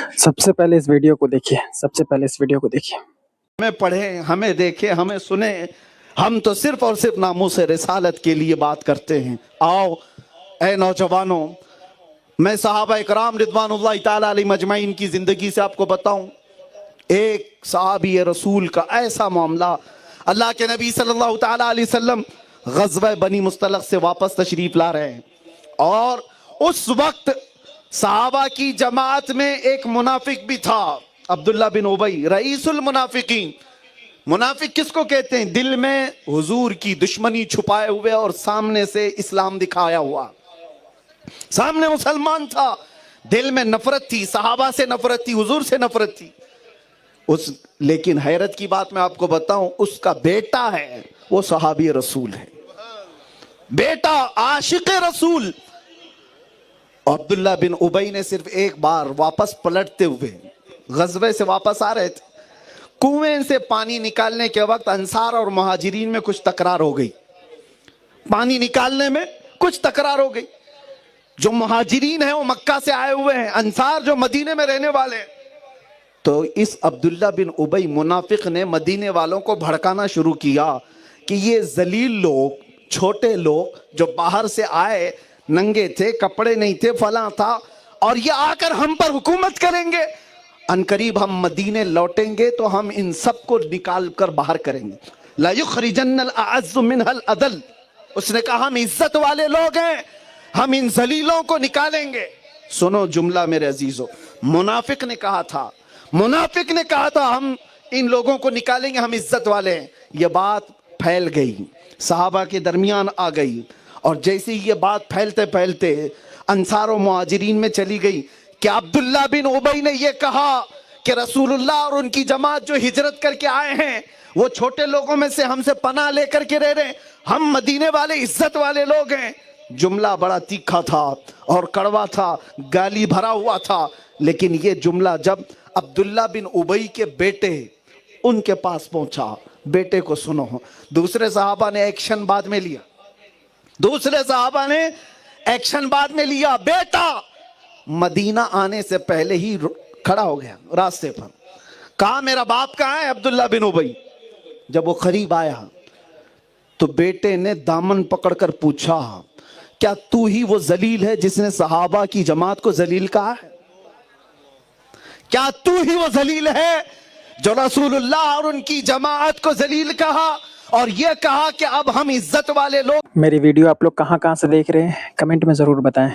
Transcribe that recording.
सबसे पहले इस वीडियो को देखिए। हमें पढ़े, हमें देखे, हमें सुने, हम तो सिर्फ और सिर्फ नामूस रिसालत के लिए बात करते हैं। आओ ए नौजवानों, मैं सहाबा इकराम रिदवानुल्लाह ताला अलैहिम अजमईन की जिंदगी से आपको बताऊं। एक सहाबी रसूल का ऐसा मामला, अल्लाह के नबी सल्लल्लाहु ताला अलैहि वसल्लम गज़वा बनी मुस्तलक से वापस तशरीफ ला रहे हैं और उस वक्त सहाबा की जमात में एक मुनाफिक भी था, अब्दुल्ला बिन उबई, रईसुल मुनाफिकीन। मुनाफिक किसको कहते हैं? दिल में हुजूर की दुश्मनी छुपाए हुए और सामने से इस्लाम दिखाया हुआ। सामने मुसलमान था, दिल में नफरत थी, सहाबा से नफरत थी, हुजूर से नफरत थी। लेकिन हैरत की बात मैं आपको बताऊं, उसका बेटा है, वो सहाबी रसूल है, बेटा आशिक रसूल। अब्दुल्ला बिन उबई ने सिर्फ एक बार वापस पलटते हुए गज़वे से वापस आ रहे थे, कुएं से पानी निकालने के वक्त अंसार और मुहाजिरीन में कुछ तकरार हो गई। पानी निकालने में कुछ तकरार हो गई। जो मुहाजिरीन है वो मक्का से आए हुए हैं, अंसार जो मदीने में रहने वाले हैं। तो इस अब्दुल्ला बिन उबई मुनाफिक ने मदीने वालों को भड़काना शुरू किया कि ये जलील लोग, छोटे लोग जो बाहर से आए, नंगे थे, कपड़े नहीं थे, फला था, और ये आकर हम पर हुकूमत करेंगे। अनकरीब हम मदीने लौटेंगे तो हम इन सबको निकाल कर बाहर करेंगे। ला युखरिजन्नल अअज़्ज़ु मिनहल अदल। उसने कहा हम इज्जत वाले लोग हैं, हम इन जलीलों को निकालेंगे। सुनो जुमला मेरे अजीजों, मुनाफिक ने कहा था हम इन लोगों को निकालेंगे, हम इज्जत वाले हैं। ये बात फैल गई, सहाबा के दरमियान आ गई, और जैसे ये बात फैलते फैलते अंसार और मुहाजिरीन में चली गई कि अब्दुल्ला बिन उबई ने ये कहा कि रसूलुल्लाह और उनकी जमात जो हिजरत करके आए हैं वो छोटे लोगों में से हमसे पनाह लेकर के रह रहे, हम मदीने वाले इज्जत वाले लोग हैं। जुमला बड़ा तीखा था और कड़वा था, गाली भरा हुआ था। लेकिन ये जुमला जब अब्दुल्ला बिन उबई के बेटे उनके पास पहुंचा, बेटे को सुनो, दूसरे सहाबा ने एक्शन बाद में लिया। बेटा मदीना आने से पहले ही खड़ा हो गया रास्ते पर, कहा मेरा बाप कहाँ है? अब्दुल्ला बिन उबई। जब वो करीब आया तो बेटे ने दामन पकड़कर पूछा, क्या तू ही वो जलील है जिसने सहाबा की जमात को जलील कहा है? क्या तू ही वो जलील है जो रसूलुल्लाह और उनकी जमात को जलील कहा और ये कहा कि अब हम इज्जत वाले लोग? मेरी वीडियो आप लोग कहाँ से देख रहे हैं, कमेंट में ज़रूर बताएं।